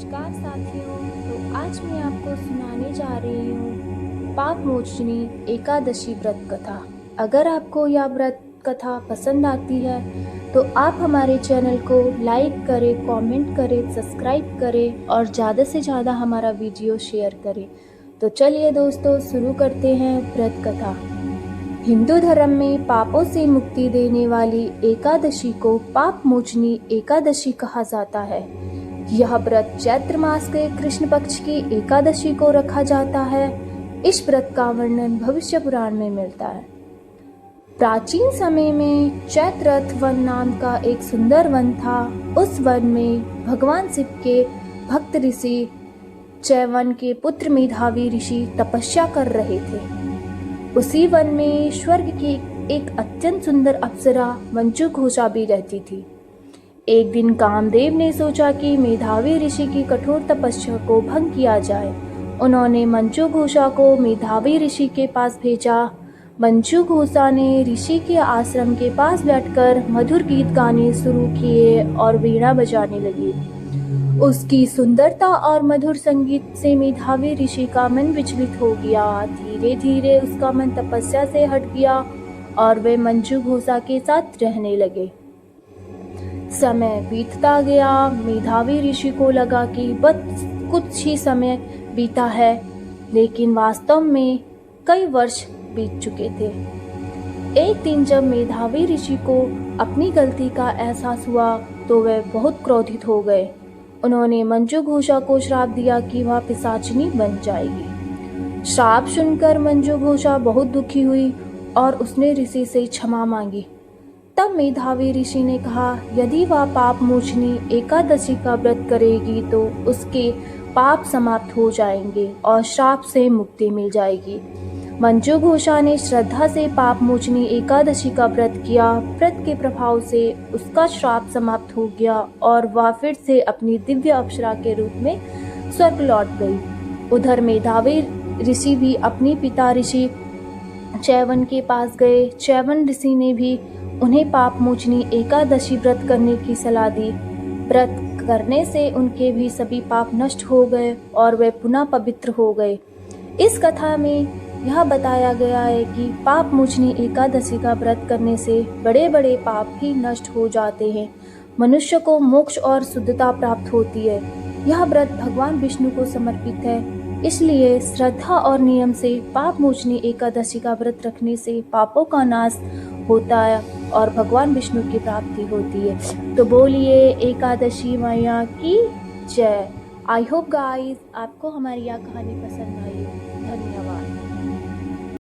नमस्कार साथियों। तो आज मैं आपको सुनाने जा रही हूँ पाप मोचनी एकादशी व्रत कथा। अगर आपको यह व्रत कथा पसंद आती है तो आप हमारे चैनल को लाइक करें, कमेंट करें, सब्सक्राइब करें और ज़्यादा से ज़्यादा हमारा वीडियो शेयर करें। तो चलिए दोस्तों, शुरू करते हैं व्रत कथा। हिंदू धर्म में पापों से मुक्ति देने वाली एकादशी को पाप मोचनी एकादशी कहा जाता है। यह व्रत चैत्र मास के कृष्ण पक्ष की एकादशी को रखा जाता है। इस व्रत का वर्णन भविष्य पुराण में मिलता है। प्राचीन समय में चैत्ररथ वन नाम का एक सुंदर वन था। उस वन में भगवान शिव के भक्त ऋषि चैवन के पुत्र मेधावी ऋषि तपस्या कर रहे थे। उसी वन में स्वर्ग की एक अत्यंत सुंदर अप्सरा मंजू घोषा भी रहती थी। एक दिन कामदेव ने सोचा कि मेधावी ऋषि की कठोर तपस्या को भंग किया जाए। उन्होंने मंजू घोषा को मेधावी ऋषि के पास भेजा। मंजू घोषा ने ऋषि के आश्रम के पास बैठकर मधुर गीत गाने शुरू किए और वीणा बजाने लगी। उसकी सुंदरता और मधुर संगीत से मेधावी ऋषि का मन विचलित हो गया। धीरे धीरे उसका मन तपस्या से हट गया और वे मंजू घोषा के साथ रहने लगे। समय बीतता गया। मेधावी ऋषि को लगा कि बस कुछ ही समय बीता है, लेकिन वास्तव में कई वर्ष बीत चुके थे। एक दिन जब मेधावी ऋषि को अपनी गलती का एहसास हुआ तो वे बहुत क्रोधित हो गए। उन्होंने मंजू घोषा को श्राप दिया कि वह पिशाचिनी बन जाएगी। श्राप सुनकर मंजू घोषा बहुत दुखी हुई और उसने ऋषि से क्षमा मांगी। तब मेधावी ऋषि ने कहा, यदि वह पाप मोचनी एकादशी का व्रत करेगी तो उसके पाप समाप्त हो जाएंगे और श्राप से मुक्ति मिल जाएगी। मंजू घोषा ने श्रद्धा से पाप मोचनी एकादशी का व्रत किया। व्रत के प्रभाव से उसका श्राप समाप्त हो गया और वह फिर से अपनी दिव्य अप्सरा के रूप में स्वर्ग लौट गई। उधर मेधावी ऋषि भी अपने पिता ऋषि चैवन के पास गए। चैवन ऋषि ने भी उन्हें पाप मोचनी एकादशी व्रत करने की सलाह दी। व्रत करने से उनके भी सभी पाप नष्ट हो गए और वे पुनः पवित्र हो गए। इस कथा में यह बताया गया है कि पाप मोचनी एकादशी का व्रत करने से बड़े बड़े पाप भी नष्ट हो जाते हैं। मनुष्य को मोक्ष और शुद्धता प्राप्त होती है। यह व्रत भगवान विष्णु को समर्पित है, इसलिए श्रद्धा और नियम से पाप मोचनी एकादशी का व्रत रखने से पापों का नाश होता है और भगवान विष्णु की प्राप्ति होती है। तो बोलिए एकादशी मैया की जय। आई होप गाइस आपको हमारी यह कहानी पसंद आई हो।